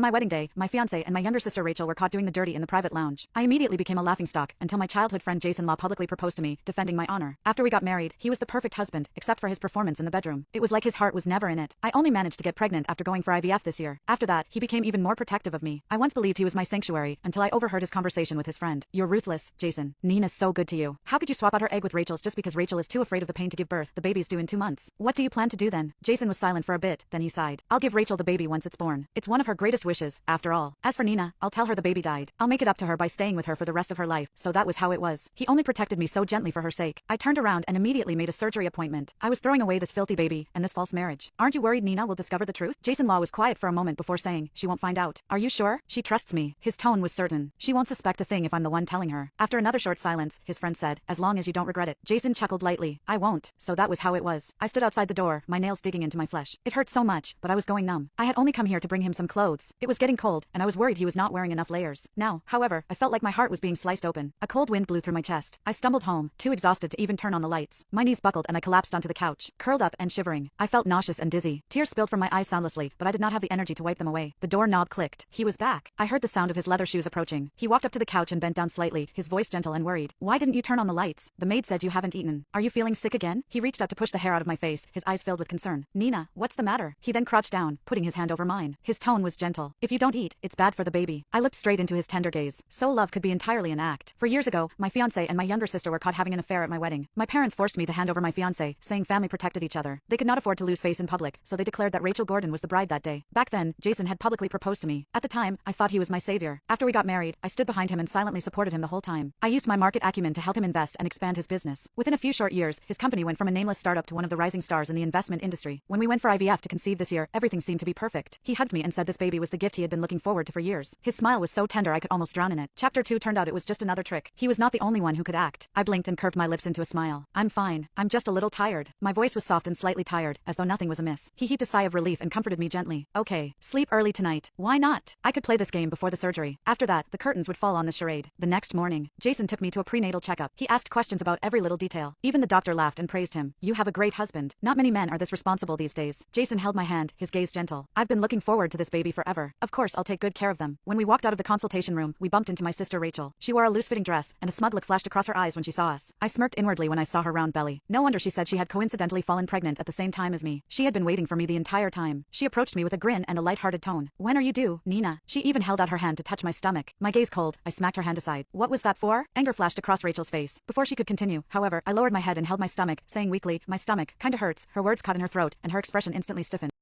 My wedding day, my fiancé and my younger sister Rachel were caught doing the dirty in the private lounge. I immediately became a laughingstock until my childhood friend Jason Law publicly proposed to me, defending my honor. After we got married, he was the perfect husband, except for his performance in the bedroom. It was like his heart was never in it. I only managed to get pregnant after going for IVF this year. After that, he became even more protective of me. I once believed he was my sanctuary until I overheard his conversation with his friend. You're ruthless, Jason. Nina's so good to you. How could you swap out her egg with Rachel's just because Rachel is too afraid of the pain to give birth? The baby's due in 2 months. What do you plan to do then? Jason was silent for a bit, then he sighed. I'll give Rachel the baby once it's born. It's one of her greatest wishes, after all. As for Nina, I'll tell her the baby died. I'll make it up to her by staying with her for the rest of her life. So that was how it was. He only protected me so gently for her sake. I turned around and immediately made a surgery appointment. I was throwing away this filthy baby and this false marriage. Aren't you worried Nina will discover the truth? Jason Law was quiet for a moment before saying, she won't find out. Are you sure? She trusts me. His tone was certain. She won't suspect a thing if I'm the one telling her. After another short silence, his friend said, as long as you don't regret it. Jason chuckled lightly. I won't. So that was how it was. I stood outside the door, my nails digging into my flesh. It hurt so much, but I was going numb. I had only come here to bring him some clothes. It was getting cold, and I was worried he was not wearing enough layers. Now, however, I felt like my heart was being sliced open. A cold wind blew through my chest. I stumbled home, too exhausted to even turn on the lights. My knees buckled and I collapsed onto the couch, curled up and shivering. I felt nauseous and dizzy. Tears spilled from my eyes soundlessly, but I did not have the energy to wipe them away. The door knob clicked. He was back. I heard the sound of his leather shoes approaching. He walked up to the couch and bent down slightly, his voice gentle and worried. Why didn't you turn on the lights? The maid said you haven't eaten. Are you feeling sick again? He reached out to push the hair out of my face, his eyes filled with concern. Nina, what's the matter? He then crouched down, putting his hand over mine. His tone was gentle. If you don't eat, it's bad for the baby. I looked straight into his tender gaze. So love could be entirely an act. For years ago, my fiancé and my younger sister were caught having an affair at my wedding. My parents forced me to hand over my fiancé, saying family protected each other. They could not afford to lose face in public, so they declared that Rachel Gordon was the bride that day. Back then, Jason had publicly proposed to me. At the time, I thought he was my savior. After we got married, I stood behind him and silently supported him the whole time. I used my market acumen to help him invest and expand his business. Within a few short years, his company went from a nameless startup to one of the rising stars in the investment industry. When we went for IVF to conceive this year, everything seemed to be perfect. He hugged me and said this baby was the gift he had been looking forward to for years. His smile was so tender I could almost drown in it. Chapter 2 turned out it was just another trick. He was not the only one who could act. I blinked and curved my lips into a smile. I'm fine. I'm just a little tired. My voice was soft and slightly tired, as though nothing was amiss. He heaved a sigh of relief and comforted me gently. Okay, sleep early tonight. Why not? I could play this game before the surgery. After that, the curtains would fall on the charade. The next morning, Jason took me to a prenatal checkup. He asked questions about every little detail. Even the doctor laughed and praised him. You have a great husband. Not many men are this responsible these days. Jason held my hand, his gaze gentle. I've been looking forward to this baby forever. Of course I'll take good care of them. When we walked out of the consultation room, we bumped into my sister Rachel. She wore a loose-fitting dress, and a smug look flashed across her eyes when she saw us. I smirked inwardly when I saw her round belly. No wonder she said she had coincidentally fallen pregnant at the same time as me. She had been waiting for me the entire time. She approached me with a grin and a light-hearted tone. When are you due, Nina? She even held out her hand to touch my stomach. My gaze cold, I smacked her hand aside. What was that for? Anger flashed across Rachel's face. Before she could continue, however, I lowered my head and held my stomach, saying weakly, my stomach kinda hurts. Her words caught in her throat, and her expression instantly stiffened.